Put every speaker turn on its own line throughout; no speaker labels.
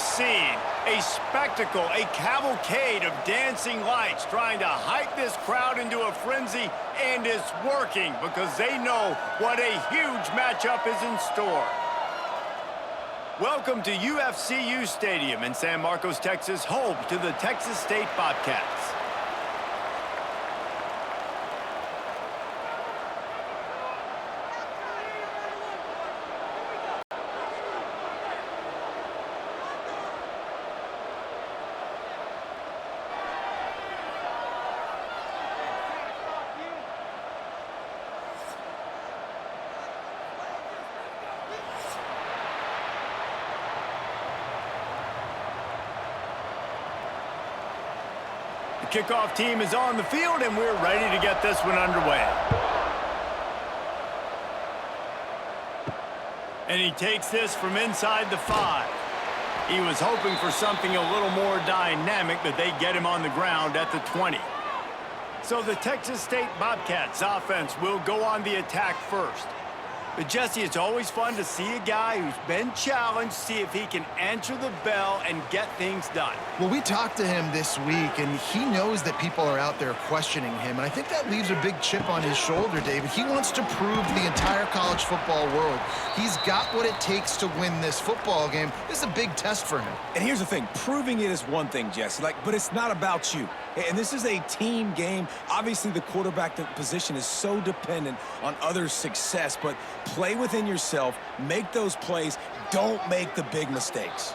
scene, a spectacle, a cavalcade of dancing lights trying to hype this crowd into a frenzy, and it's working because they know what a huge matchup is in store. Welcome to UFCU Stadium in San Marcos, Texas, home to the Texas State Bobcats. Kickoff team is on the field, and we're ready to get this one underway. And he takes this from inside the 5. He was hoping for something a little more dynamic, but they get him on the ground at the 20. So the Texas State Bobcats offense will go on the attack first. But, Jesse, it's always fun to see a guy who's been challenged, see if he can answer the bell and get things done.
Well, we talked to him this week, and he knows that people are out there questioning him. And I think that leaves a big chip on his shoulder, David. He wants to prove to the entire college football world he's got what it takes to win this football game. This is a big test for him.
And here's the thing. Proving it is one thing, Jesse, but it's not about you. And this is a team game. Obviously, the quarterback position is so dependent on others' success, but play within yourself, make those plays, don't make the big mistakes.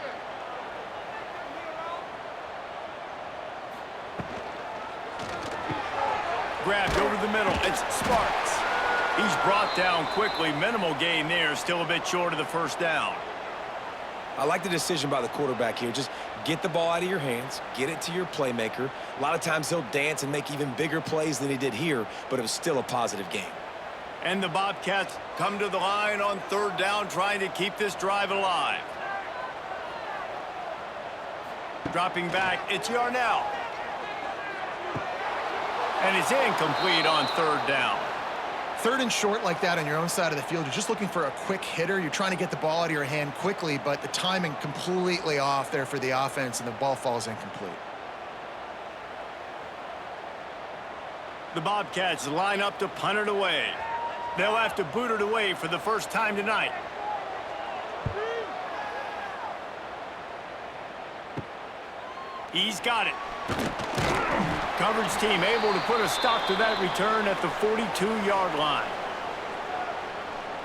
Grabbed over the middle, it's Sparks. He's brought down quickly, minimal gain there, still a bit short of the first down.
I like the decision by the quarterback here. Just get the ball out of your hands, get it to your playmaker. A lot of times he'll dance and make even bigger plays than he did here, but it was still a positive game.
And the Bobcats come to the line on third down, trying to keep this drive alive. Dropping back, it's Yarnell. And it's incomplete on third down.
Third and short like that on your own side of the field, you're just looking for a quick hitter. You're trying to get the ball out of your hand quickly, but the timing completely off there for the offense, and the ball falls incomplete.
The Bobcats line up to punt it away. They'll have to boot it away for the first time tonight. He's got it. Coverage team able to put a stop to that return at the 42-yard line.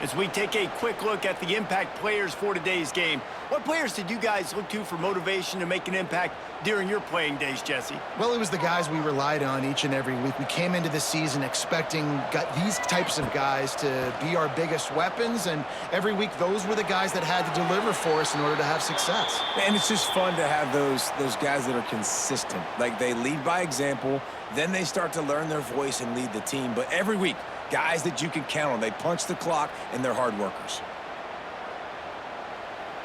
As we take a quick look at the impact players for today's game, what players did you guys look to for motivation to make an impact during your playing days, Jesse?
Well, it was the guys we relied on each and every week. We came into the season expecting these types of guys to be our biggest weapons, and every week those were the guys that had to deliver for us in order to have success.
And it's just fun to have those guys that are consistent. Like, they lead by example, then they start to learn their voice and lead the team. But every week, guys that you can count on. They punch the clock, and they're hard workers.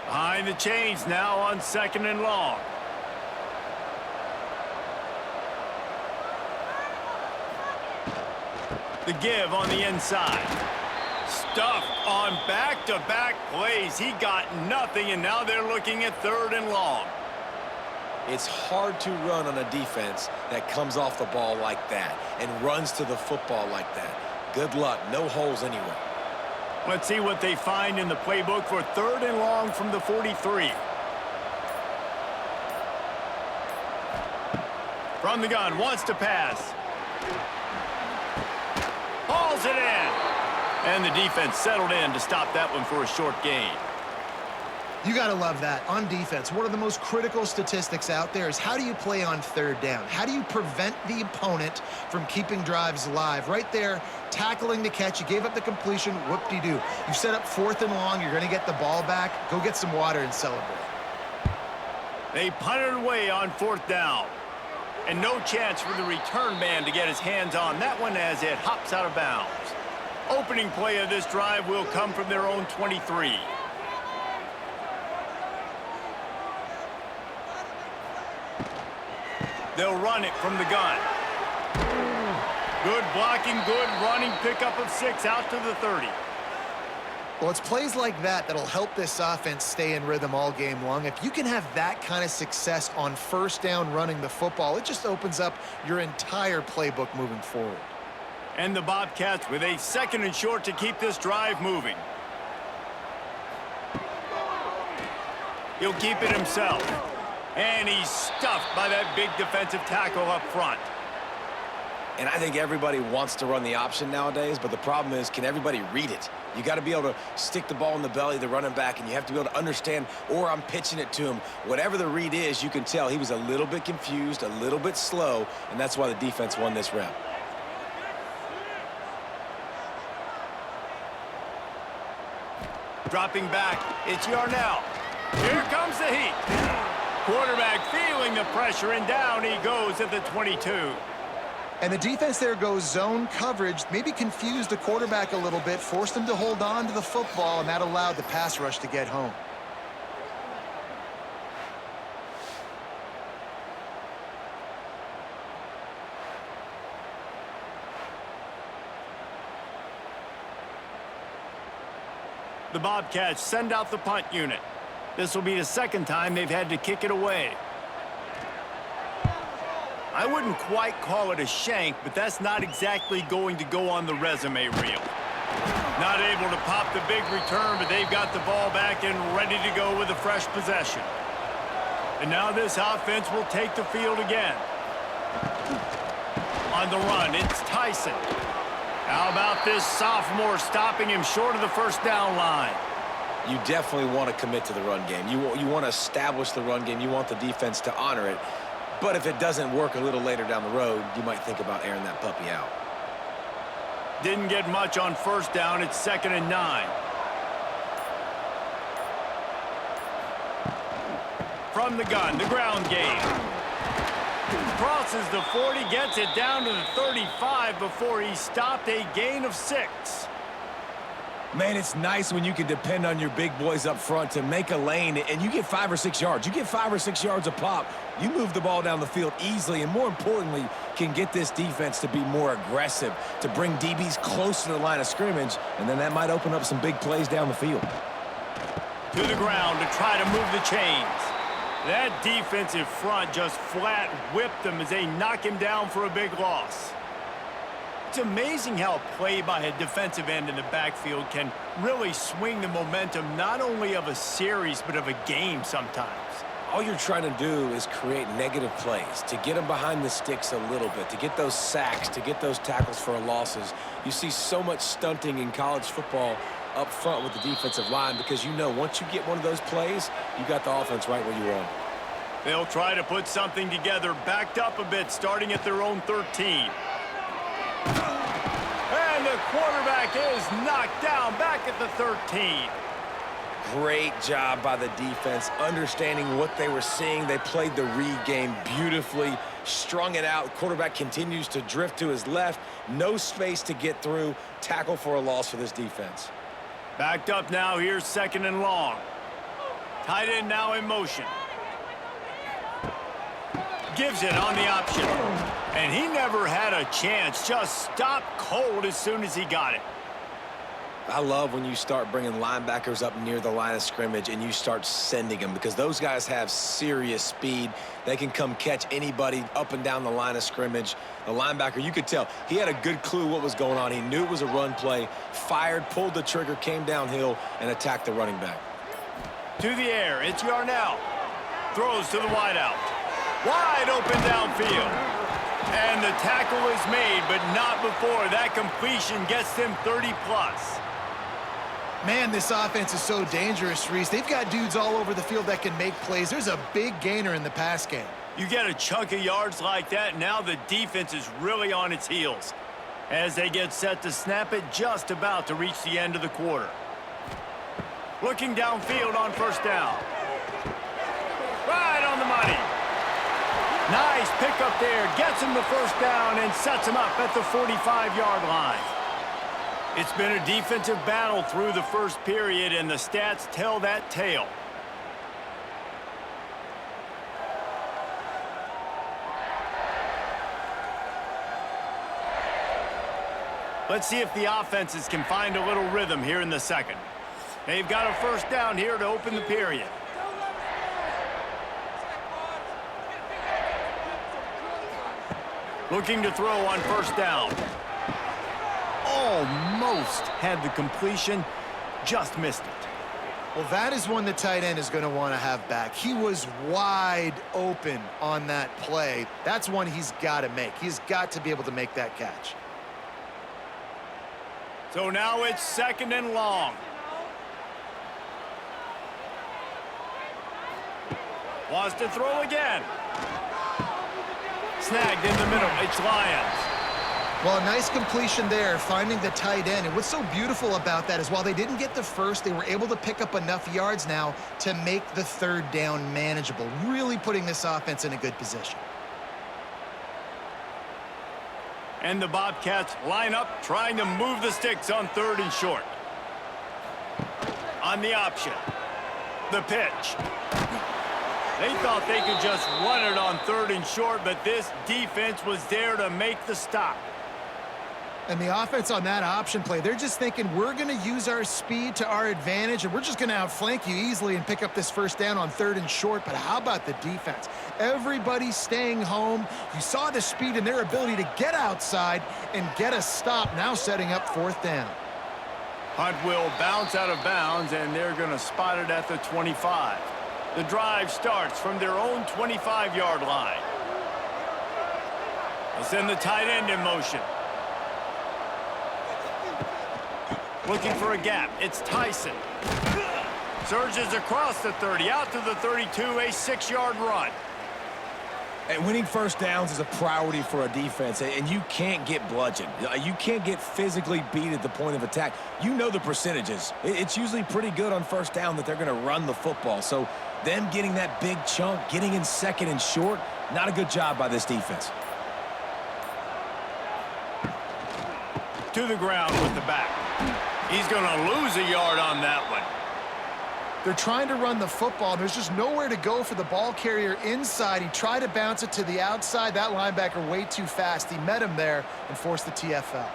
Behind the chains now on second and long. The give on the inside. Stuffed on back-to-back plays. He got nothing, and now they're looking at third and long.
It's hard to run on a defense that comes off the ball like that and runs to the football like that. Good luck. No holes anywhere.
Let's see what they find in the playbook for third and long from the 43. From the gun, wants to pass. Hauls it in. And the defense settled in to stop that one for a short gain.
You got to love that. On defense, one of the most critical statistics out there is how do you play on third down? How do you prevent the opponent from keeping drives alive? Right there, tackling the catch. You gave up the completion. Whoop-de-doo. You set up fourth and long. You're going to get the ball back. Go get some water and celebrate.
They punted away on fourth down. And no chance for the return man to get his hands on that one as it hops out of bounds. Opening play of this drive will come from their own 23. They'll run it from the gun. Good blocking, good running, pickup of 6 out to the 30.
Well, it's plays like that that'll help this offense stay in rhythm all game long. If you can have that kind of success on first down running the football, it just opens up your entire playbook moving forward.
And the Bobcats with a 2nd and short to keep this drive moving. He'll keep it himself. And he's stuffed by that big defensive tackle up front.
And I think everybody wants to run the option nowadays, but the problem is, can everybody read it? You got to be able to stick the ball in the belly of the running back, and you have to be able to understand, or I'm pitching it to him. Whatever the read is, you can tell he was a little bit confused, a little bit slow, and that's why the defense won this round.
Dropping back, it's Yarnell. Here comes the heat. Quarterback feeling the pressure, and down he goes at the 22.
And the defense there goes zone coverage, maybe confused the quarterback a little bit, forced him to hold on to the football, and that allowed the pass rush to get home.
The Bobcats send out the punt unit. This will be the 2nd time they've had to kick it away. I wouldn't quite call it a shank, but that's not exactly going to go on the resume reel. Not able to pop the big return, but they've got the ball back and ready to go with a fresh possession. And now this offense will take the field again. On the run, it's Tyson. How about this sophomore stopping him short of the first down line?
You definitely want to commit to the run game. You want to establish the run game. You want the defense to honor it. But if it doesn't work a little later down the road, you might think about airing that puppy out.
Didn't get much on first down. It's 2nd and 9. From the gun, the ground game. Crosses the 40, gets it down to the 35 before he stopped, a gain of 6.
Man, it's nice when you can depend on your big boys up front to make a lane, and you get 5 or 6 yards. You get 5 or 6 yards a pop. You move the ball down the field easily, and more importantly, can get this defense to be more aggressive, to bring DBs close to the line of scrimmage, and then that might open up some big plays down the field.
To the ground to try to move the chains. That defensive front just flat whipped them as they knock him down for a big loss. It's amazing how play by a defensive end in the backfield can really swing the momentum not only of a series but of a game sometimes.
All you're trying to do is create negative plays, to get them behind the sticks a little bit, to get those sacks, to get those tackles for losses. You see so much stunting in college football up front with the defensive line because you know once you get one of those plays, you got the offense right where you want.
They'll try to put something together, backed up a bit, starting at their own 13. And the quarterback is knocked down back at the 13.
Great job by the defense, understanding what they were seeing. They played the read game beautifully, strung it out. Quarterback continues to drift to his left. No space to get through. Tackle for a loss for this defense.
Backed up now. Here's 2nd and long. Tight end now in motion. Gives it on the option. And he never had a chance. Just stopped cold as soon as he got it.
I love when you start bringing linebackers up near the line of scrimmage and you start sending them because those guys have serious speed. They can come catch anybody up and down the line of scrimmage. The linebacker, you could tell, he had a good clue what was going on. He knew it was a run play, fired, pulled the trigger, came downhill, and attacked the running back.
To the air, it's Yarnell. Throws to the wideout. Wide open downfield. And the tackle is made, but not before that completion gets them 30+.
Man, this offense is so dangerous, Reese. They've got dudes all over the field that can make plays. There's a big gainer in the pass game.
You get a chunk of yards like that, now the defense is really on its heels. As they get set to snap it, just about to reach the end of the quarter. Looking downfield on first down. Right on the money. Nice pickup there. Gets him the first down and sets him up at the 45-yard line. It's been a defensive battle through the first period, and the stats tell that tale. Let's see if the offenses can find a little rhythm here in the second. They've got a first down here to open the period. Looking to throw on first down. Almost had the completion, just missed it.
Well, that is one the tight end is going to want to have back. He was wide open on that play. That's one he's got to make. He's got to be able to make that catch.
So now it's 2nd and long. Wants to throw again. Snagged in the middle. It's Lions.
Well, a nice completion there, finding the tight end. And what's so beautiful about that is while they didn't get the first, they were able to pick up enough yards now to make the 3rd down manageable, really putting this offense in a good position.
And the Bobcats line up, trying to move the sticks on 3rd and short. On the option. The pitch. They thought they could just run it on 3rd and short, but this defense was there to make the stop.
And the offense on that option play, they're just thinking we're going to use our speed to our advantage, and we're just going to outflank you easily and pick up this first down on 3rd and short. But how about the defense? Everybody staying home. You saw the speed and their ability to get outside and get a stop, now setting up 4th down.
Hunt will bounce out of bounds, and they're going to spot it at the 25. The drive starts from their own 25-yard line. They'll send the tight end in motion. Looking for a gap. It's Tyson. Surges across the 30, out to the 32, a 6-yard run.
And winning first downs is a priority for a defense, and you can't get bludgeoned. You can't get physically beat at the point of attack. You know the percentages. It's usually pretty good on first down that they're going to run the football. So them getting that big chunk, getting in 2nd and short, not a good job by this defense.
To the ground with the back. He's going to lose a yard on that one.
They're trying to run the football. There's just nowhere to go for the ball carrier inside. He tried to bounce it to the outside. That linebacker way too fast. He met him there and forced the TFL.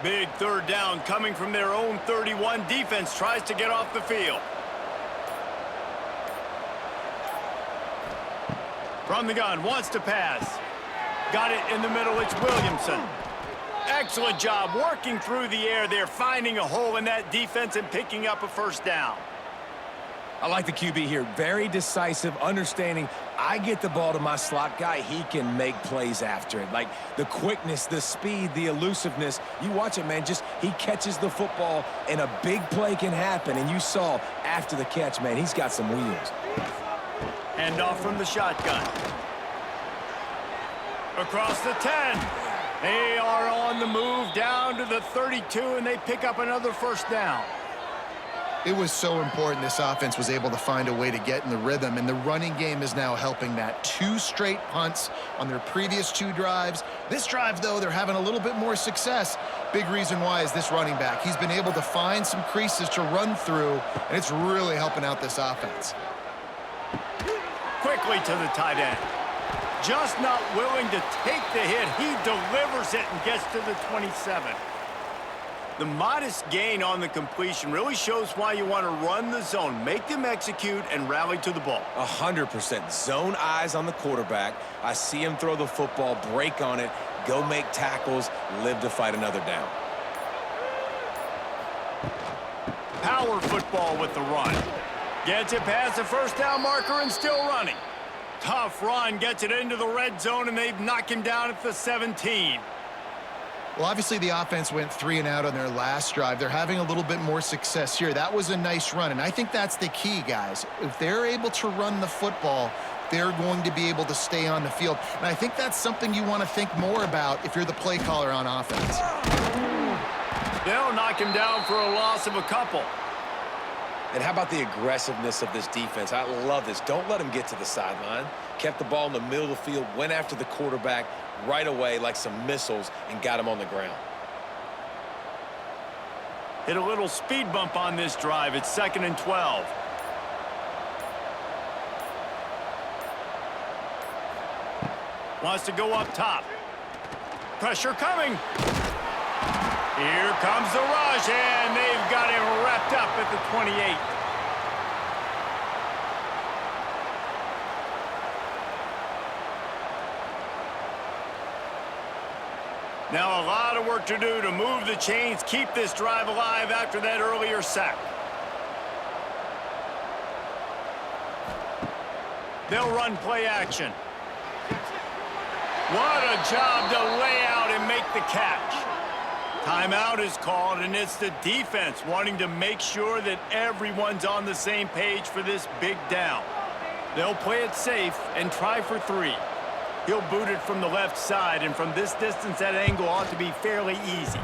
Big 3rd down coming from their own 31. Defense tries to get off the field. From the gun, wants to pass. Got it in the middle, it's Williamson. Excellent job working through the air there, finding a hole in that defense and picking up a first down.
I like the QB here. Very decisive, understanding I get the ball to my slot guy, he can make plays after it. Like the quickness, the speed, the elusiveness. You watch it, man, just he catches the football and a big play can happen. And you saw after the catch, man, he's got some wheels.
Hand off from the shotgun. Across the 10. They are on the move down to the 32, and they pick up another first down.
It was so important this offense was able to find a way to get in the rhythm, and the running game is now helping that. 2 straight punts on their previous 2 drives. This drive, though, they're having a little bit more success. Big reason why is this running back. He's been able to find some creases to run through, and it's really helping out this offense.
Quickly to the tight end. Just not willing to take the hit. He delivers it and gets to the 27. The modest gain on the completion really shows why you want to run the zone, make them execute, and rally to the ball.
100%. Zone eyes on the quarterback. I see him throw the football, break on it, go make tackles, live to fight another down.
Power football with the run. Gets it past the first down marker and still running. Tough run, gets it into the red zone, and they've knocked him down at the 17.
Well, obviously the offense went 3 and out on their last drive. They're having a little bit more success here. That was a nice run, and I think that's the key, guys. If they're able to run the football, they're going to be able to stay on the field. And I think that's something you want to think more about if you're the play caller on offense.
They'll knock him down for a loss of a couple.
And how about the aggressiveness of this defense? I love this. Don't let him get to the sideline. Kept the ball in the middle of the field, went after the quarterback right away like some missiles and got him on the ground.
Hit a little speed bump on this drive. It's 2nd and 12. Wants to go up top. Pressure coming. Here comes the rush, and they've got him wrapped up at the 28. Now a lot of work to do to move the chains, keep this drive alive after that earlier sack. They'll run play action. What a job to lay out and make the catch. Timeout is called, and it's the defense wanting to make sure that everyone's on the same page for this big down. They'll play it safe and try for 3. He'll boot it from the left side, and from this distance, that angle ought to be fairly easy.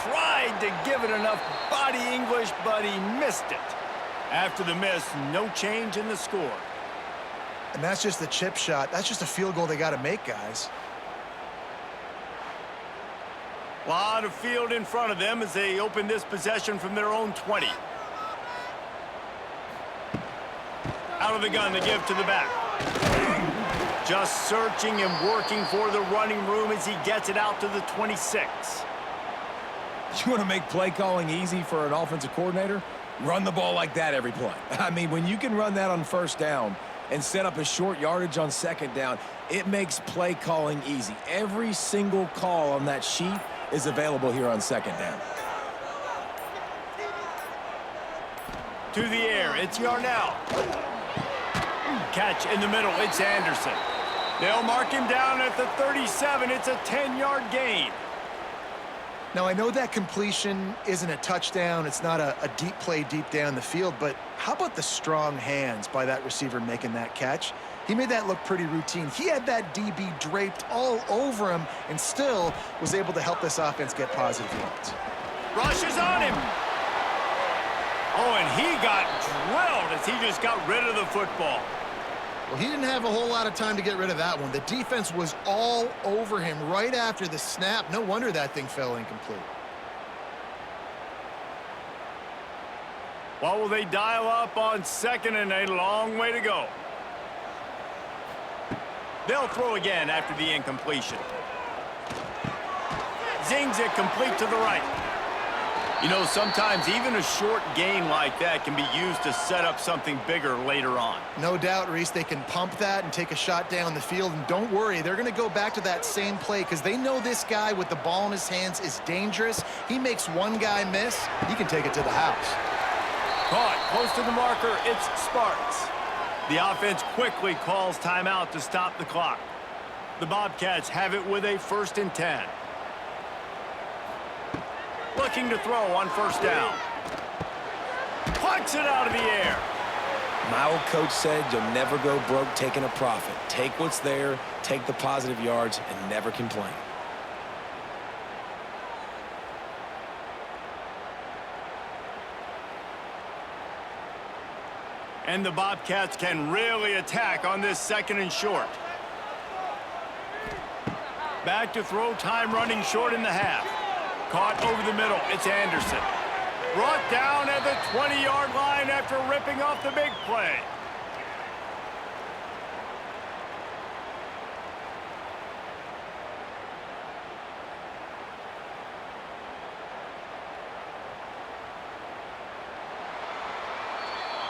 Tried to give it enough body English, but he missed it. After the miss, no change in the score.
And that's just the chip shot. That's just a field goal they got to make, guys.
A lot of field in front of them as they open this possession from their own 20. Out of the gun to give to the back. Just searching and working for the running room as he gets it out to the 26.
You want to make play calling easy for an offensive coordinator? Run the ball like that every play. I mean, when you can run that on first down and set up a short yardage on second down, it makes play calling easy. Every single call on that sheet is available here on second down.
To the air, it's Yarnell. Catch in the middle, it's Anderson. They'll mark him down at the 37. It's a 10-yard gain.
Now, I know that completion isn't a touchdown. It's not a deep play deep down the field, but how about the strong hands by that receiver making that catch? He made that look pretty routine. He had that DB draped all over him and still was able to help this offense get positive yards.
Rush is on him. Oh, and he got drilled as he just got rid of the football.
Well, he didn't have a whole lot of time to get rid of that one. The defense was all over him right after the snap. No wonder that thing fell incomplete.
Well, will they dial up on second and a long way to go? They'll throw again after the incompletion. Zings it complete to the right. You know, sometimes even a short gain like that can be used to set up something bigger later on.
No doubt, Reese, they can pump that and take a shot down the field. And don't worry, they're going to go back to that same play because they know this guy with the ball in his hands is dangerous. He makes one guy miss, he can take it to the house.
Caught close to the marker, it's Sparks. The offense quickly calls timeout to stop the clock. The Bobcats have it with a 1st and 10. Looking to throw on first down. Plucks it out of the air.
My old coach said you'll never go broke taking a profit. Take what's there, take the positive yards, and never complain.
And the Bobcats can really attack on this 2nd and short. Back to throw, time running short in the half. Caught over the middle, it's Anderson. Brought down at the 20-yard line after ripping off the big play.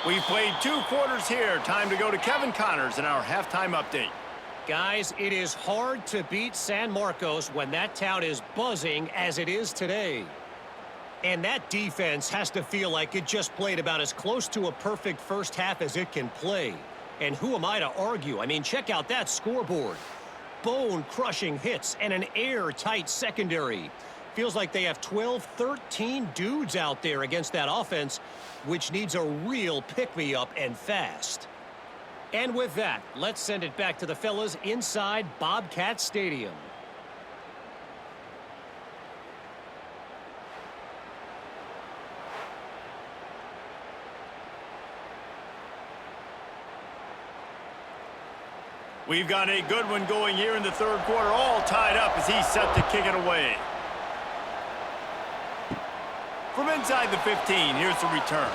We've played 2 quarters here. Time to go to Kevin Connors in our halftime update.
Guys, it is hard to beat San Marcos when that town is buzzing as it is today. And that defense has to feel like it just played about as close to a perfect first half as it can play. And who am I to argue? I mean, check out that scoreboard. Bone-crushing hits and an airtight secondary. Feels like they have 12, 13 dudes out there against that offense, which needs a real pick-me-up and fast. And with that, let's send it back to the fellas inside Bobcat Stadium.
We've got a good one going here in the 3rd quarter, all tied up as he's set to kick it away. From inside the 15, here's the return.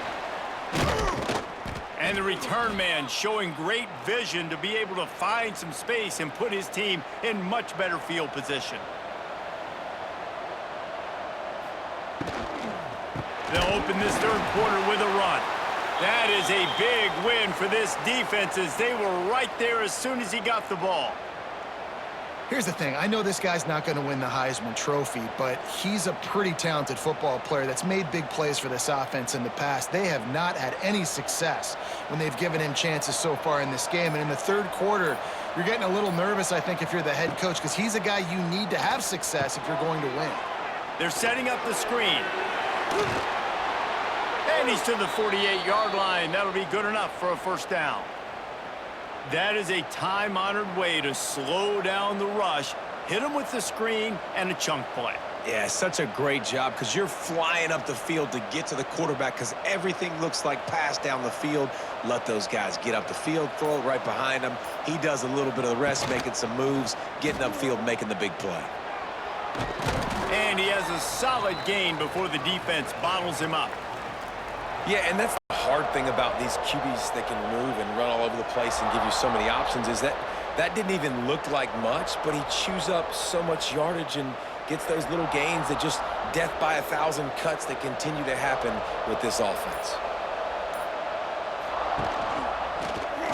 And the return man showing great vision to be able to find some space and put his team in much better field position. they'll open this third quarter with a run. That is a big win for this defense as they were right there as soon as he got the ball.
Here's the thing. I know this guy's not going to win the Heisman Trophy, but he's a pretty talented football player that's made big plays for this offense in the past. They have not had any success when they've given him chances so far in this game. And in the third quarter, you're getting a little nervous, I think, if you're the head coach, because he's a guy you need to have success if you're going to win.
They're setting up the screen. And he's to the 48-yard line. That'll be good enough for a first down. That is a time-honored way to slow down the rush, hit him with the screen, and a chunk play.
Yeah, such a great job because you're flying up the field to get to the quarterback because everything looks like pass down the field. Let those guys get up the field, throw it right behind him. He does a little bit of the rest, making some moves, getting upfield, making the big play.
And he has a solid gain before the defense bottles him up.
Yeah, and that's the hard thing about these QBs that can move and run all over the place and give you so many options is that didn't even look like much, but he chews up so much yardage and gets those little gains that just death by 1,000 cuts that continue to happen with this offense.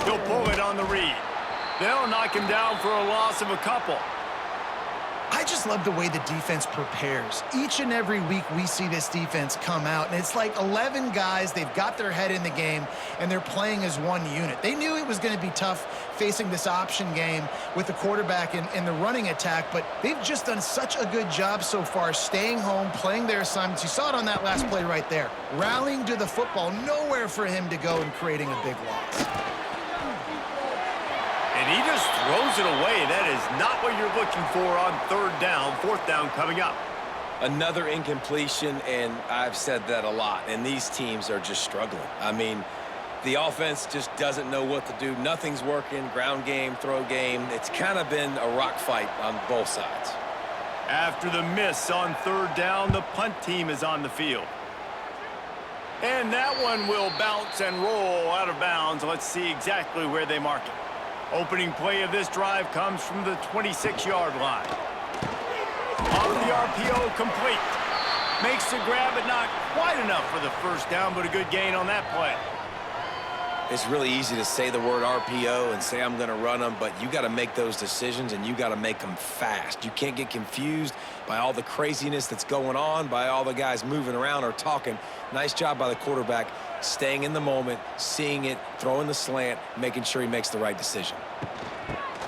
He'll pull it on the read. They'll knock him down for a loss of a couple.
I just love the way the defense prepares. Each and every week we see this defense come out, and it's like 11 guys, they've got their head in the game, and they're playing as one unit. They knew it was going to be tough facing this option game with the quarterback in the running attack, but they've just done such a good job so far staying home, playing their assignments. You saw it on that last play right there. Rallying to the football, nowhere for him to go and creating a big loss.
And he just throws it away. That is not what you're looking for on third down. Fourth down coming up.
Another incompletion, and I've said that a lot, and these teams are just struggling. I mean, the offense just doesn't know what to do. Nothing's working. Ground game, throw game. It's kind of been a rock fight on both sides.
After the miss on third down, the punt team is on the field. And that one will bounce and roll out of bounds. Let's see exactly where they mark it. Opening play of this drive comes from the 26-yard line. Off the RPO, complete. Makes the grab, but not quite enough for the first down, but a good gain on that play.
It's really easy to say the word RPO and say I'm going to run them, but you got to make those decisions, and you got to make them fast. You can't get confused by all the craziness that's going on, by all the guys moving around or talking. Nice job by the quarterback, staying in the moment, seeing it, throwing the slant, making sure he makes the right decision.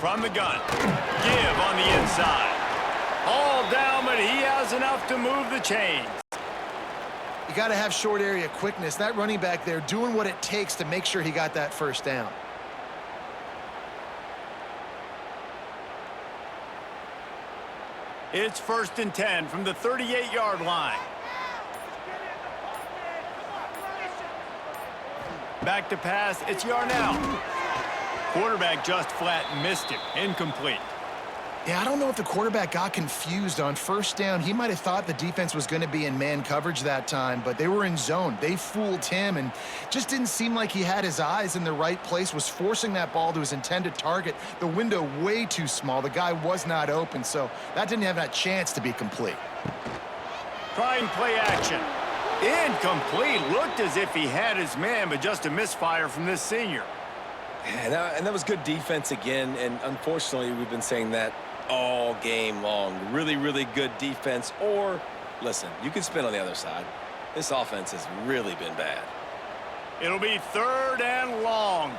From the gun, give on the inside. All down, but he has enough to move the chains.
You got to have short area quickness. That running back there doing what it takes to make sure he got that first down.
It's 1st and 10 from the 38-yard line. Back to pass, it's Yarnell. Quarterback just flat missed it, incomplete.
Yeah, I don't know if the quarterback got confused on first down. He might have thought the defense was going to be in man coverage that time, but they were in zone. They fooled him and just didn't seem like he had his eyes in the right place, was forcing that ball to his intended target. The window way too small. The guy was not open, so that didn't have that chance to be complete.
Trying play action. Incomplete. Looked as if he had his man, but just a misfire from this senior.
And that was good defense again, and unfortunately we've been saying that all game long. Really, really good defense. Or, listen, you can spin on the other side. This offense has really been bad.
It'll be 3rd and long.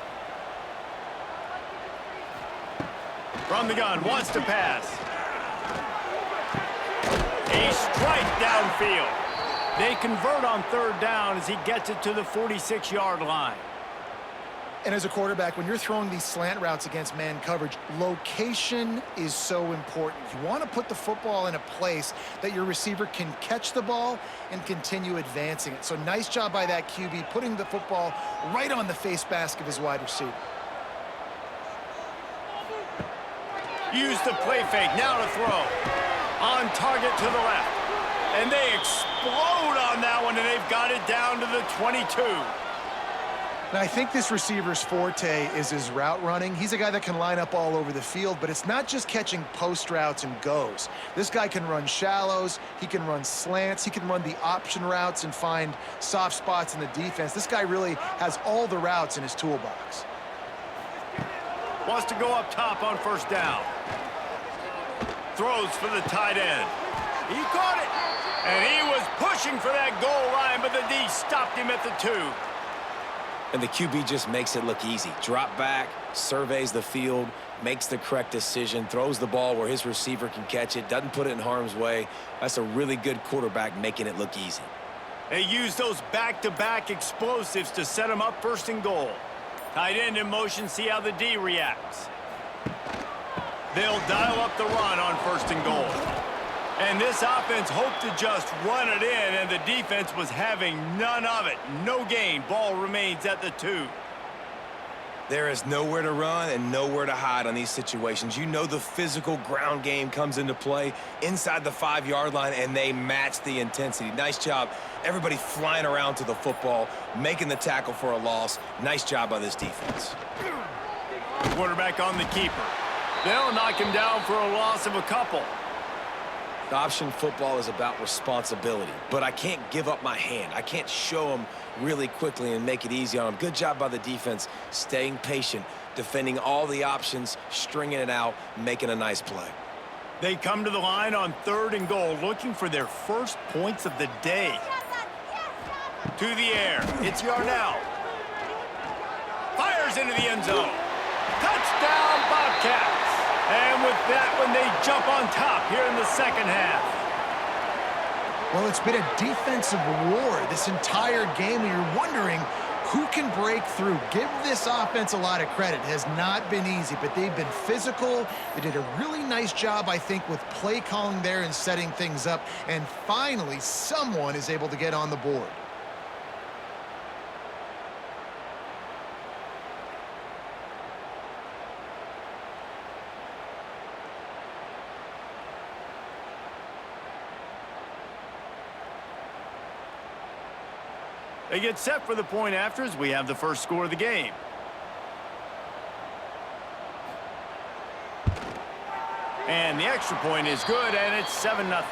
From the gun, wants to pass. A strike downfield. They convert on 3rd down as he gets it to the 46-yard line.
And as a quarterback, when you're throwing these slant routes against man coverage, location is so important. You want to put the football in a place that your receiver can catch the ball and continue advancing it. So nice job by that QB, putting the football right on the face mask of his wide receiver.
Use the play fake, now to throw. On target to the left. And they explode on that one, and they've got it down to the 22.
And I think this receiver's forte is his route running. He's a guy that can line up all over the field, but it's not just catching post routes and goes. This guy can run shallows, he can run slants, he can run the option routes and find soft spots in the defense. This guy really has all the routes in his toolbox.
Wants to go up top on first down. Throws for the tight end. He caught it. And he was pushing for that goal line, but the D stopped him at the 2.
And the QB just makes it look easy. Drop back, surveys the field, makes the correct decision, throws the ball where his receiver can catch it, doesn't put it in harm's way. That's a really good quarterback making it look easy.
They use those back-to-back explosives to set him up first and goal. Tight end in motion, see how the D reacts. They'll dial up the run on first and goal. And this offense hoped to just run it in, and the defense was having none of it. No gain. Ball remains at the 2.
There is nowhere to run and nowhere to hide on these situations. You know the physical ground game comes into play inside the 5-yard line, and they match the intensity. Nice job. Everybody flying around to the football, making the tackle for a loss. Nice job by this defense.
Quarterback on the keeper. They'll knock him down for a loss of a couple.
Option football is about responsibility, but I can't give up my hand. I can't show them really quickly and make it easy on them. Good job by the defense, staying patient, defending all the options, stringing it out, making a nice play.
They come to the line on 3rd and goal, looking for their first points of the day. To the air, it's Yarnell. Fires into the end zone. Touchdown, Bobcats. And with that one, they jump on top here in the second half.
Well, it's been a defensive war this entire game, and you're wondering who can break through. Give this offense a lot of credit. It has not been easy, but they've been physical. They did a really nice job, I think, with play calling there and setting things up. And finally, someone is able to get on the board.
They get set for the point after as we have the first score of the game. And the extra point is good, and it's 7-0.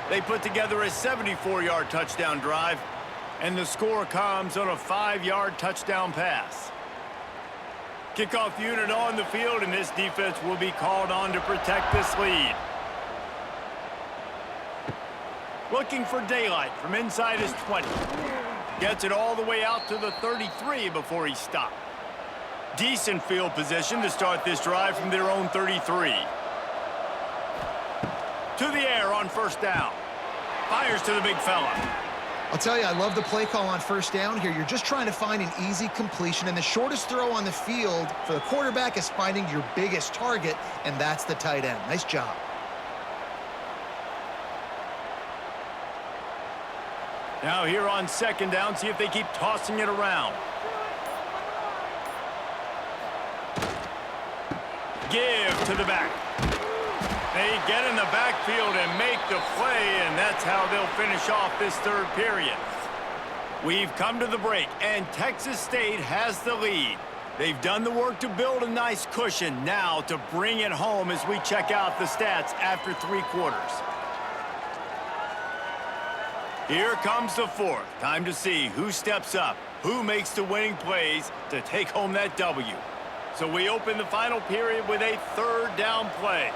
They put together a 74-yard touchdown drive, and the score comes on a 5-yard touchdown pass. Kickoff unit on the field, and this defense will be called on to protect this lead. Looking for daylight from inside his 20. Gets it all the way out to the 33 before he stopped. Decent field position to start this drive from their own 33. To the air on first down. Fires to the big fella.
I'll tell you, I love the play call on first down here. You're just trying to find an easy completion, and the shortest throw on the field for the quarterback is finding your biggest target, and that's the tight end. Nice job.
Now here on second down, see if they keep tossing it around. Give to the back. They get in the backfield and make the play, and that's how they'll finish off this third period. We've come to the break, and Texas State has the lead. They've done the work to build a nice cushion, now to bring it home as we check out the stats after 3 quarters. Here comes the fourth. Time to see who steps up, who makes the winning plays to take home that W. So we open the final period with a 3rd down play.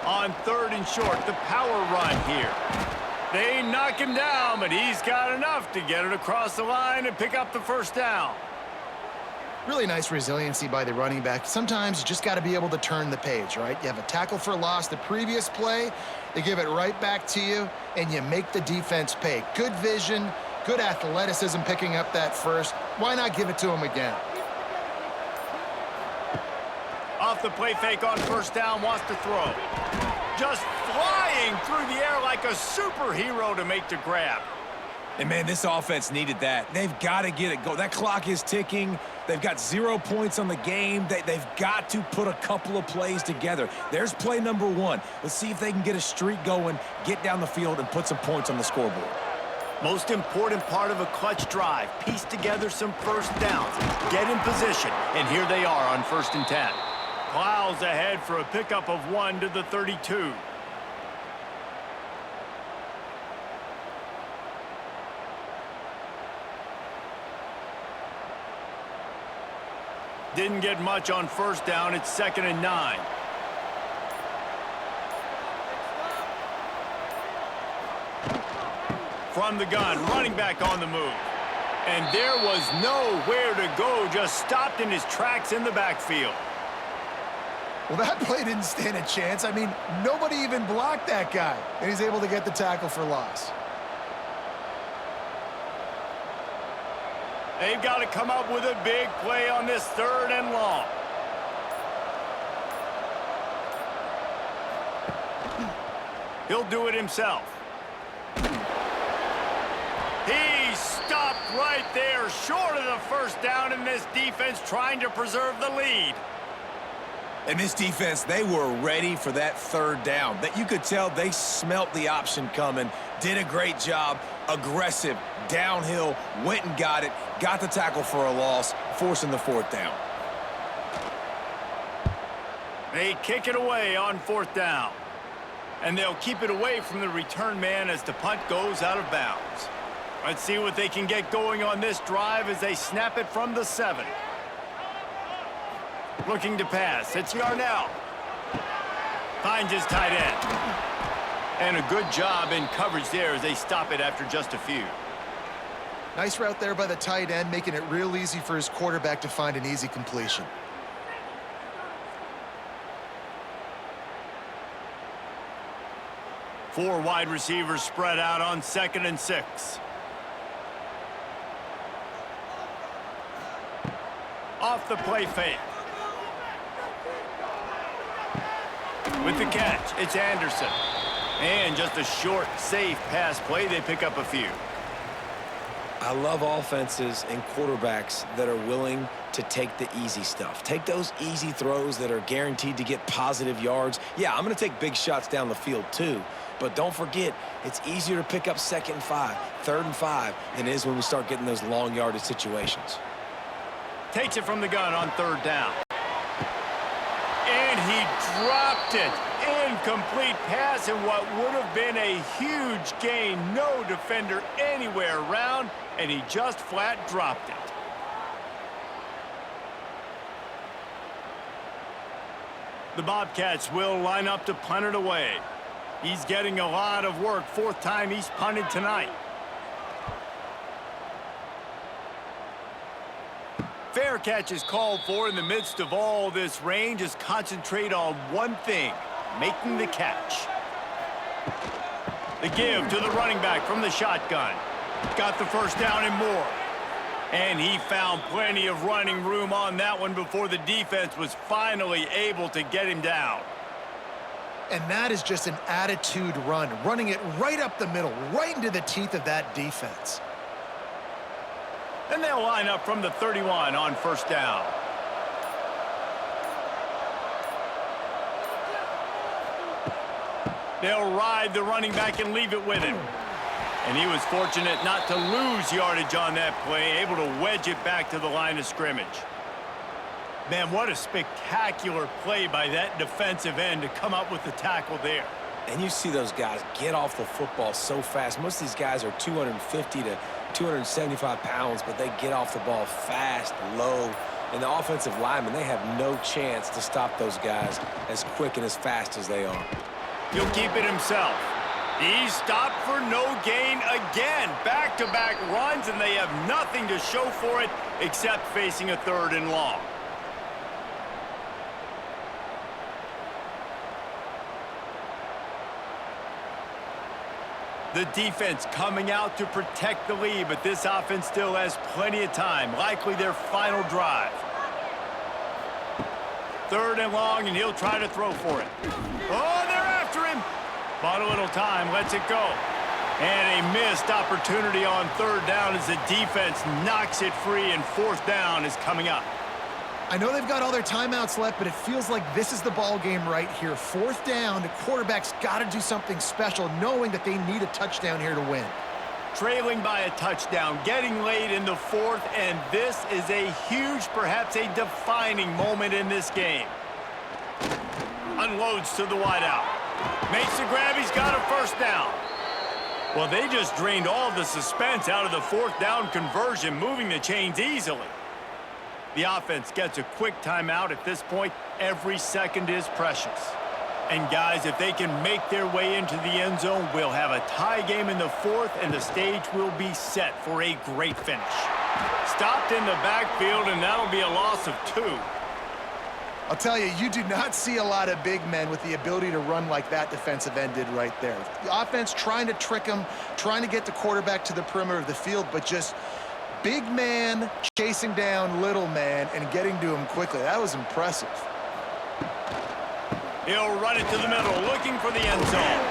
On 3rd and short, the power run here. They knock him down, but he's got enough to get it across the line and pick up the first down.
Really nice resiliency by the running back. Sometimes you just got to be able to turn the page, right? You have a tackle for loss the previous play, they give it right back to you, and you make the defense pay. Good vision, good athleticism picking up that first. Why not give it to him again?
Off the play fake on first down, wants to throw. Just flying through the air like a superhero to make the grab.
And, man, this offense needed that. They've got to get it going. That clock is ticking. They've got 0 points on the game. They've got to put a couple of plays together. There's play number 1. Let's see if they can get a streak going, get down the field, and put some points on the scoreboard.
Most important part of a clutch drive. Piece together some first downs. Get in position. And here they are on 1st and 10. Plows ahead for a pickup of 1 to the 32. Didn't get much on 1st down. It's 2nd and 9. From the gun, running back on the move. And there was nowhere to go, just stopped in his tracks in the backfield.
Well, that play didn't stand a chance. I mean, nobody even blocked that guy, and he's able to get the tackle for loss.
They've got to come up with a big play on this 3rd and long. He'll do it himself. He stopped right there, short of the 1st down, in this defense trying to preserve the lead.
And this defense, they were ready for that 3rd down. That you could tell they smelt the option coming, did a great job, aggressive, downhill, went and got it, got the tackle for a loss, forcing the 4th down.
They kick it away on 4th down. And they'll keep it away from the return man as the punt goes out of bounds. Let's see what they can get going on this drive as they snap it from the 7. Looking to pass. It's Yarnell. Finds his tight end. And a good job in coverage there as they stop it after just a few.
Nice route there by the tight end, making it real easy for his quarterback to find an easy completion.
Four wide receivers spread out on 2nd and 6. Off the play fake. With the catch, it's Anderson. And just a short, safe pass play. They pick up a few.
I love offenses and quarterbacks that are willing to take the easy stuff. Take those easy throws that are guaranteed to get positive yards. Yeah, I'm going to take big shots down the field too. But don't forget, it's easier to pick up 2nd and 5, 3rd and 5 than it is when we start getting those long yardage situations.
Takes it from the gun on 3rd down. And he dropped it. Incomplete pass in what would have been a huge gain. No defender anywhere around, and he just flat dropped it. The Bobcats will line up to punt it away. He's getting a lot of work. 4th time he's punted tonight. Fair catch is called for in the midst of all this rain. Just concentrate on one thing, making the catch. The give to the running back from the shotgun. Got the 1st down and more. And he found plenty of running room on that one before the defense was finally able to get him down.
And that is just an attitude run, running it right up the middle, right into the teeth of that defense.
And they'll line up from the 31 on 1st down. They'll ride the running back and leave it with him. And he was fortunate not to lose yardage on that play, able to wedge it back to the line of scrimmage. Man, what a spectacular play by that defensive end to come up with the tackle there.
And you see those guys get off the football so fast. Most of these guys are 250 to 275 pounds, but they get off the ball fast, low. And the offensive linemen, they have no chance to stop those guys as quick and as fast as they are.
He'll keep it himself. He stopped for no gain again. Back-to-back runs, and they have nothing to show for it except facing a 3rd and long. The defense coming out to protect the lead, but this offense still has plenty of time. Likely their final drive. 3rd and long, and he'll try to throw for it. Oh, they're after him. Bought a little time, lets it go. And a missed opportunity on 3rd down as the defense knocks it free, and 4th down is coming up.
I know they've got all their timeouts left, but it feels like this is the ball game right here. 4th down, the quarterback's got to do something special, knowing that they need a touchdown here to win.
trailing by a touchdown, getting late in the fourth, and this is a huge, perhaps a defining moment in this game. Unloads to the wideout. Makes the grab. He's got a first down. Well, they just drained all the suspense out of the fourth down conversion, moving the chains easily. The offense gets a quick timeout at this point. Every second is precious. And guys, if they can make their way into the end zone, we'll have a tie game in the fourth, and the stage will be set for a great finish. Stopped in the backfield, and that'll be a loss of 2.
I'll tell you, you do not see a lot of big men with the ability to run like that defensive end did right there. The offense trying to trick him, trying to get the quarterback to the perimeter of the field, but just big man chasing down little man and getting to him quickly. That was impressive.
He'll run it to the middle, looking for the end zone.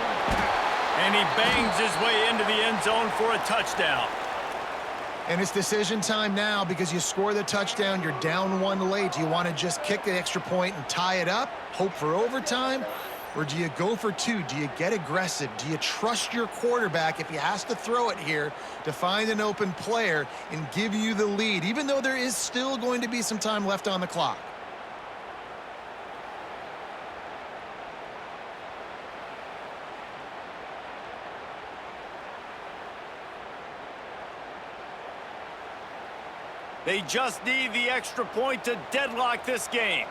And he bangs his way into the end zone for a touchdown.
And it's decision time now because you score the touchdown, you're down 1 late. Do you want to just kick the extra point and tie it up, hope for overtime? Or do you go for 2? Do you get aggressive? Do you trust your quarterback if he has to throw it here to find an open player and give you the lead, even though there is still going to be some time left on the clock?
They just need the extra point to deadlock this game.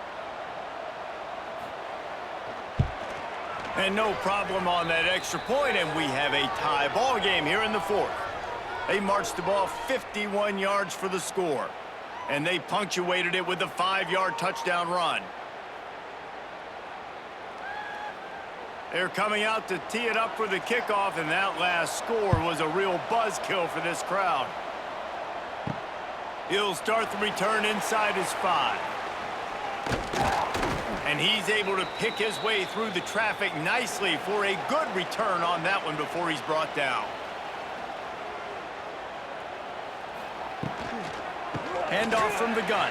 And no problem on that extra point, and we have a tie ball game here in the fourth. They marched the ball 51 yards for the score, and they punctuated it with a 5-yard touchdown run. They're coming out to tee it up for the kickoff, and that last score was a real buzzkill for this crowd. He'll start the return inside his 5. And he's able to pick his way through the traffic nicely for a good return on that one before he's brought down. Handoff from the gun.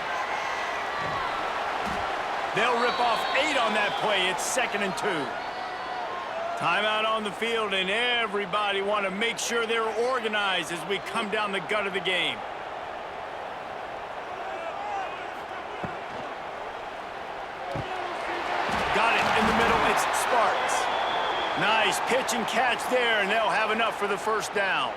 They'll rip off 8 on that play. It's 2nd and 2. Timeout on the field, and everybody want to make sure they're organized as we come down the gut of the game. Got it in the middle. It's Sparks. Nice pitch and catch there, and they'll have enough for the first down.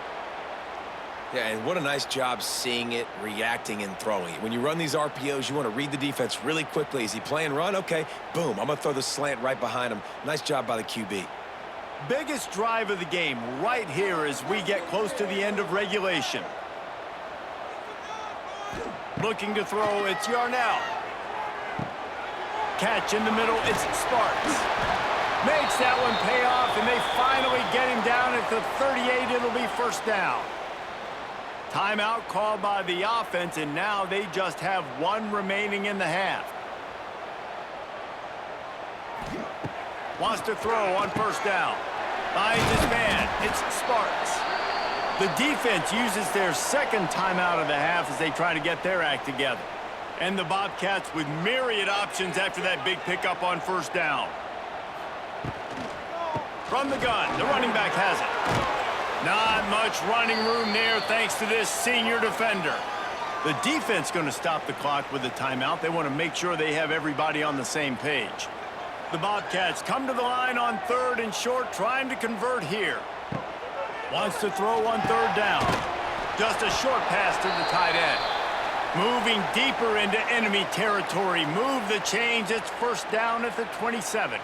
Yeah, and what a nice job seeing it, reacting, and throwing it. When you run these RPOs, you want to read the defense really quickly. Is he playing run? Okay, boom. I'm going to throw the slant right behind him. Nice job by the QB.
Biggest drive of the game right here as we get close to the end of regulation. Looking to throw, it's Yarnell. Catch in the middle, it's Sparks. Makes that one pay off, and they finally get him down at the 38. It'll be first down. Timeout called by the offense, and now they just have 1 remaining in the half. Wants to throw on first down. Finds his man. It's Sparks. The defense uses their 2nd timeout of the half as they try to get their act together. And the Bobcats with myriad options after that big pickup on first down. From the gun, the running back has it. Not much running room there thanks to this senior defender. The defense going to stop the clock with a timeout. They want to make sure they have everybody on the same page. The Bobcats come to the line on 3rd and short, trying to convert here. Wants to throw on 3rd down. Just a short pass to the tight end. Moving deeper into enemy territory. Move the chains. It's first down at the 27.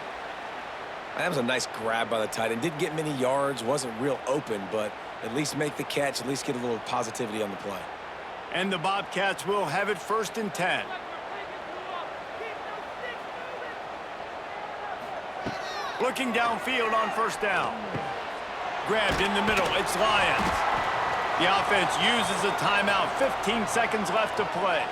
That was a nice grab by the tight end. Didn't get many yards, wasn't real open, but at least make the catch, at least get a little positivity on the play.
And the Bobcats will have it 1st and 10. Looking downfield on first down. Grabbed in the middle. It's Lions. The offense uses a timeout. 15 seconds left to play.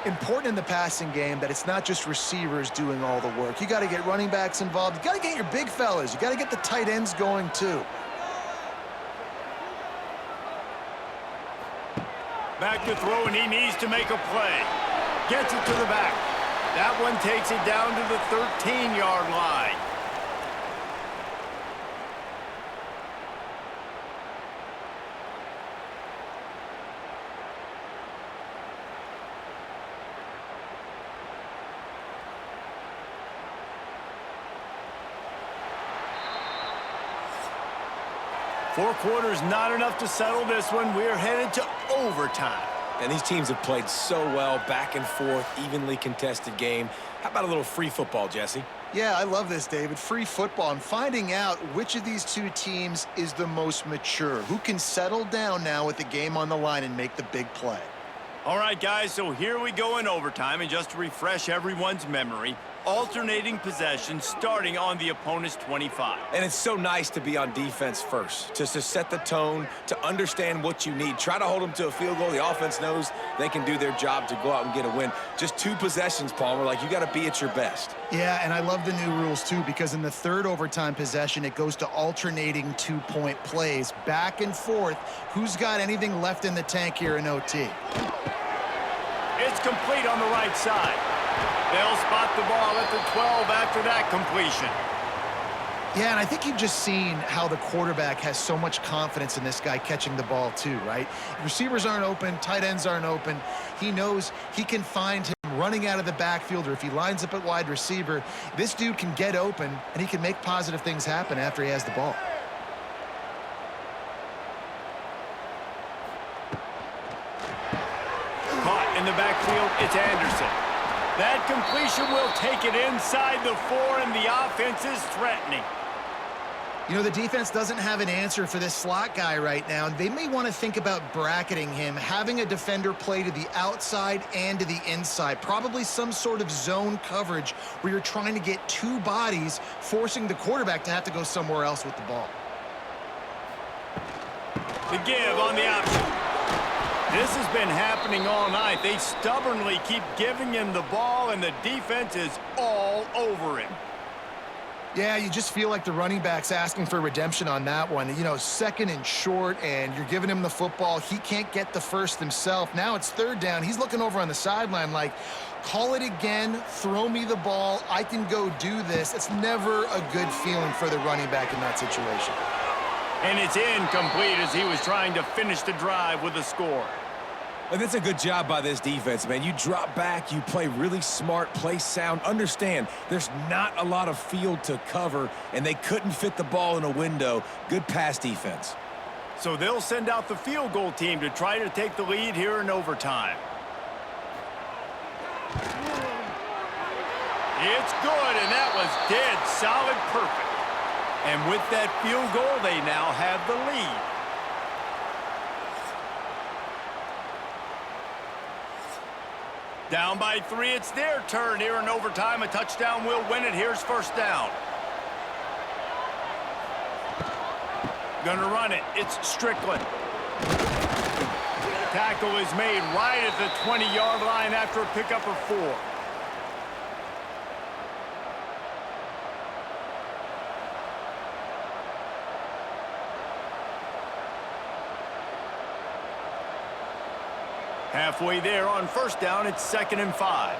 Important in the passing game that it's not just receivers doing all the work. You got to get running backs involved. You got to get your big fellas. You got to get the tight ends going too.
Back to throw, and he needs to make a play. Gets it to the back. That one takes it down to the 13-yard line. 4 quarters not enough to settle this one. We're headed to overtime.
And these teams have played so well, back and forth, evenly contested game. How about a little free football, Jesse?
Yeah, I love this, David. Free football. I'm finding out which of these two teams is the most mature, who can settle down now with the game on the line and make the big play.
All right, guys, so here we go in overtime, and just to refresh everyone's memory, alternating possession starting on the opponent's 25.
And it's so nice to be on defense first, just to set the tone, to understand what you need. Try to hold them to a field goal. The offense knows they can do their job to go out and get a win. Just 2 possessions, Palmer, like you got to be at your best.
Yeah, and I love the new rules, too, because in the 3rd overtime possession, it goes to alternating 2-point plays, back and forth. Who's got anything left in the tank here in OT?
It's complete on the right side. They'll spot the ball at the 12 after that completion.
Yeah, and I think you've just seen how the quarterback has so much confidence in this guy catching the ball too, right? Receivers aren't open, tight ends aren't open. He knows he can find him running out of the backfield, or if he lines up at wide receiver, this dude can get open, and he can make positive things happen after he has the ball.
Caught in the backfield, it's Anderson. That completion will take it inside the 4, and the offense is threatening.
You know, the defense doesn't have an answer for this slot guy right now. They may want to think about bracketing him, having a defender play to the outside and to the inside. Probably some sort of zone coverage where you're trying to get 2 bodies, forcing the quarterback to have to go somewhere else with the ball.
The give on the option. This has been happening all night. They stubbornly keep giving him the ball, and the defense is all over him.
Yeah, you just feel like the running back's asking for redemption on that one. You know, 2nd and short, and you're giving him the football. He can't get the first himself. Now it's 3rd down. He's looking over on the sideline like, call it again, throw me the ball, I can go do this. It's never a good feeling for the running back in that situation.
And it's incomplete as he was trying to finish the drive with a score.
And that's a good job by this defense, man. You drop back, you play really smart, play sound. Understand, there's not a lot of field to cover, and they couldn't fit the ball in a window. Good pass defense.
So they'll send out the field goal team to try to take the lead here in overtime. It's good, and that was dead solid perfect. And with that field goal, they now have the lead. Down by 3, it's their turn here in overtime. A touchdown will win it. Here's 1st down. Gonna run it. It's Strickland. Tackle is made right at the 20-yard line after a pickup of 4. Halfway there on 1st down, it's 2nd and 5.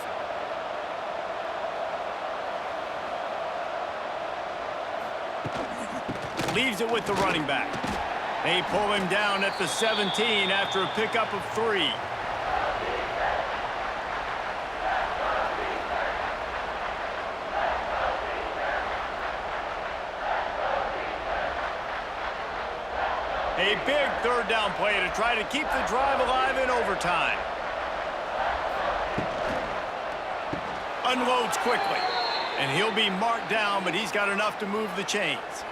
Leaves it with the running back. They pull him down at the 17 after a pickup of 3. A big 3rd down play to try to keep the drive alive in overtime. Unloads quickly, and he'll be marked down, but he's got enough to move the chains.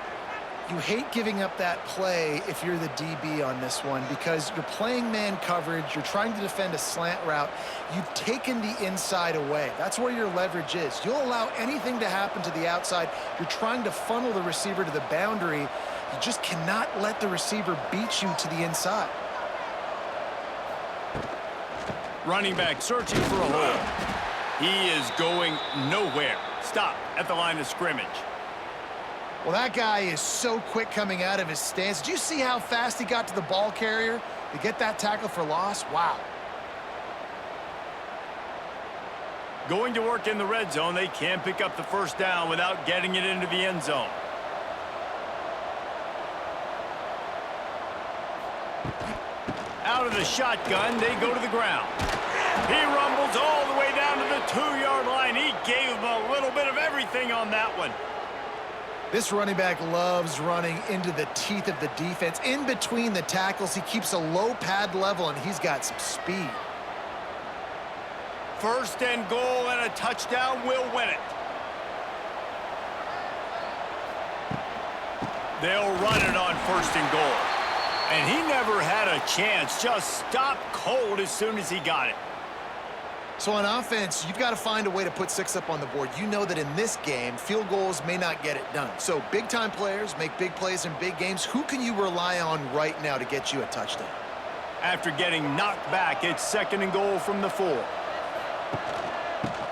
You hate giving up that play if you're the DB on this one because you're playing man coverage, you're trying to defend a slant route, you've taken the inside away. That's where your leverage is. You'll allow anything to happen to the outside. You're trying to funnel the receiver to the boundary. You just cannot let the receiver beat you to the inside.
Running back searching for a hole. He is going nowhere. Stop at the line of scrimmage.
Well, that guy is so quick coming out of his stance. Did you see how fast he got to the ball carrier to get that tackle for loss? Wow.
Going to work in the red zone. They can't pick up the 1st down without getting it into the end zone. Out of the shotgun, they go to the ground. He rumbles all the way down to the 2-yard line. He gave him a little bit of everything on that one.
This running back loves running into the teeth of the defense. In between the tackles, he keeps a low pad level, and he's got some speed.
First and goal, and a touchdown will win it. They'll run it on first and goal. And he never had a chance. Just stopped cold as soon as he got it.
So on offense, you've got to find a way to put 6 up on the board. You know that in this game, field goals may not get it done. So big-time players make big plays in big games. Who can you rely on right now to get you a touchdown?
After getting knocked back, it's second and goal from the 4.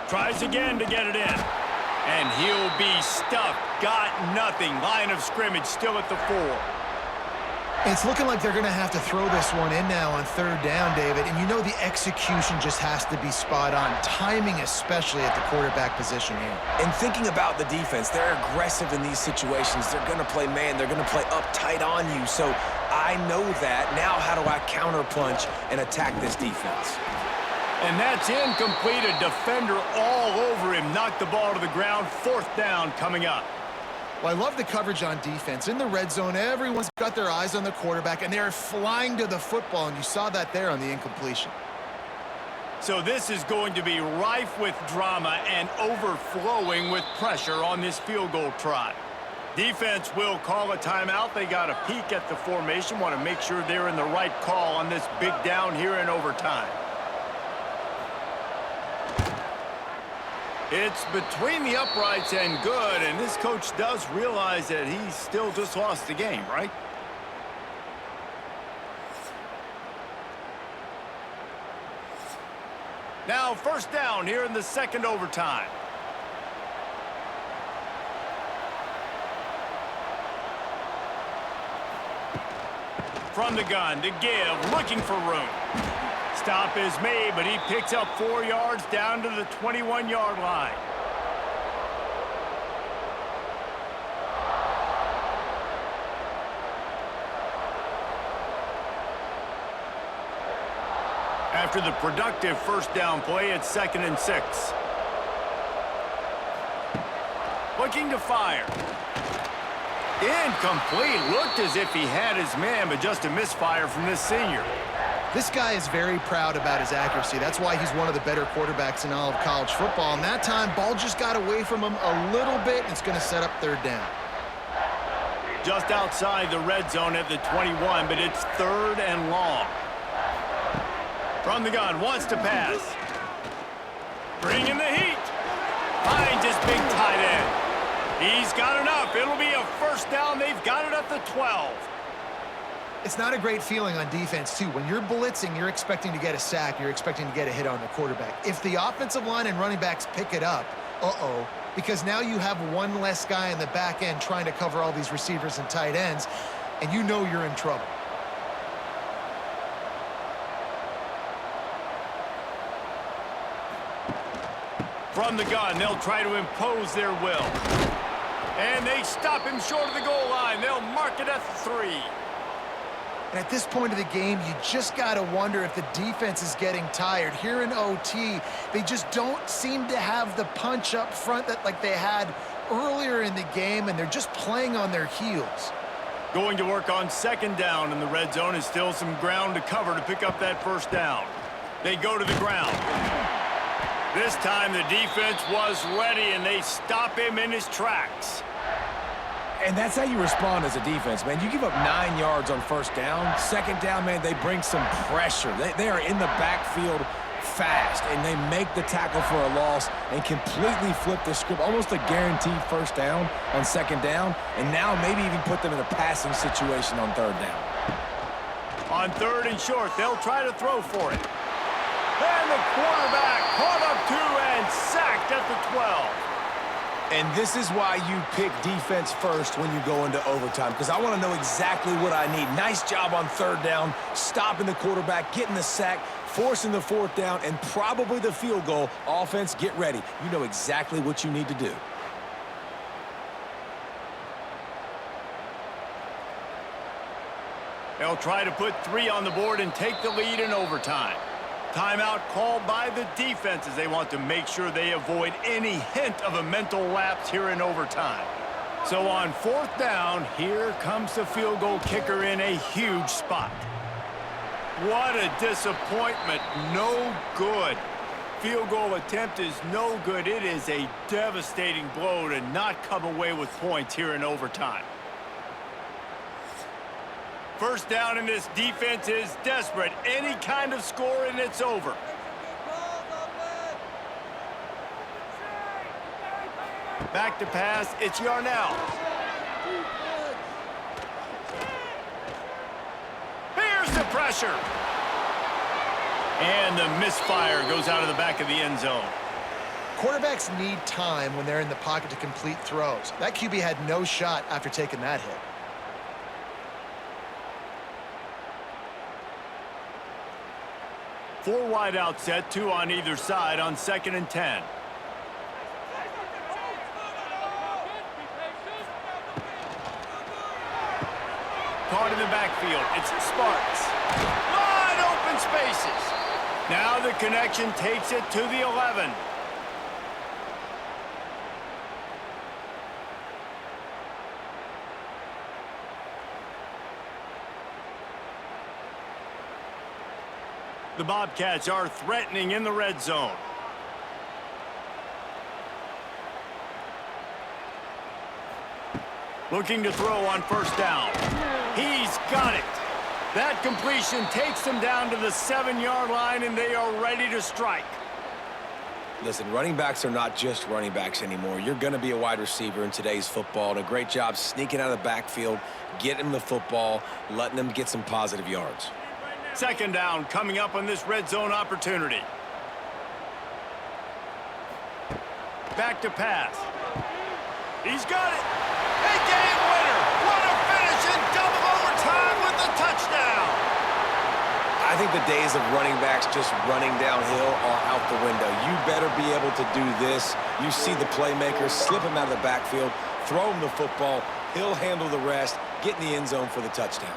Tries again to get it in. And he'll be stuffed. Got nothing. Line of scrimmage still at the 4.
It's looking like they're going to have to throw this one in now on third down, David. And you know the execution just has to be spot on. Timing especially at the quarterback position here.
And thinking about the defense, they're aggressive in these situations. They're going to play man. They're going to play up tight on you. So I know that. Now how do I counterpunch and attack this defense?
And that's incomplete. A defender all over him. Knocked the ball to the ground. Fourth down coming up.
Well, I love the coverage on defense. In the red zone, everyone's got their eyes on the quarterback, and they're flying to the football, and you saw that there on the incompletion.
So this is going to be rife with drama and overflowing with pressure on this field goal try. Defense will call a timeout. They got a peek at the formation, want to make sure they're in the right call on this big down here in overtime. It's between the uprights and good, and this coach does realize that he's still just lost the game, right? Now first down here in the second overtime. From the gun to give, looking for room. Stop is made, but he picks up 4 yards down to the 21-yard line. After the productive first down play, it's 2nd and 6. Looking to fire. Incomplete. Looked as if he had his man, but just a misfire from this senior.
This guy is very proud about his accuracy. That's why he's one of the better quarterbacks in all of college football. And that time, ball just got away from him a little bit. It's going to set up third down.
Just outside the red zone at the 21, but it's 3rd and long. From the gun, wants to pass. Bringing the heat. Finds his big tight end. He's got enough. It'll be a first down. They've got it at the 12.
It's not a great feeling on defense, too. When you're blitzing, you're expecting to get a sack. You're expecting to get a hit on the quarterback. If the offensive line and running backs pick it up, because now you have one less guy in the back end trying to cover all these receivers and tight ends, and you know you're in trouble.
From the gun, they'll try to impose their will. And they stop him short of the goal line. They'll mark it at the 3.
And at this point of the game, you just got to wonder if the defense is getting tired. Here in OT, they just don't seem to have the punch up front that like they had earlier in the game, and they're just playing on their heels.
Going to work on 2nd down in the red zone is still some ground to cover to pick up that first down. They go to the ground. This time the defense was ready, and they stop him in his tracks.
And that's how you respond as a defense, man. You give up 9 yards on first down. 2nd down, man, they bring some pressure. They are in the backfield fast, and they make the tackle for a loss and completely flip the script. Almost a guaranteed first down on 2nd down, and now maybe even put them in a passing situation on 3rd down.
On 3rd and short, they'll try to throw for it. And the quarterback caught up 2 and sacked at the 12.
And this is why you pick defense first when you go into overtime, because I want to know exactly what I need. Nice job on 3rd down, stopping the quarterback, getting the sack, forcing the 4th down, and probably the field goal. Offense, get ready. You know exactly what you need to do.
They'll try to put 3 on the board and take the lead in overtime. Timeout called by the defense as they want to make sure they avoid any hint of a mental lapse here in overtime. So on 4th down, here comes the field goal kicker in a huge spot. What a disappointment. No good. Field goal attempt is no good. It is a devastating blow to not come away with points here in overtime. First down, and this defense is desperate. Any kind of score and it's over. Back to pass, it's Yarnell. Here's the pressure. And the misfire goes out of the back of the end zone.
Quarterbacks need time when they're in the pocket to complete throws. That QB had no shot after taking that hit.
Four wide out set, 2 on either side on 2nd and 10. Caught in the backfield, it's Sparks. Wide open spaces. Now the connection takes it to the 11. The Bobcats are threatening in the red zone. Looking to throw on 1st down. He's got it. That completion takes them down to the 7-yard line, and they are ready to strike.
Listen, running backs are not just running backs anymore. You're going to be a wide receiver in today's football, and a great job sneaking out of the backfield, getting them the football, letting them get some positive yards.
2nd down coming up on this red zone opportunity. Back to pass. He's got it. A game winner. What a finish in double overtime with the touchdown.
I think the days of running backs just running downhill are out the window. You better be able to do this. You see the playmaker, slip him out of the backfield, throw him the football. He'll handle the rest, get in the end zone for the touchdown.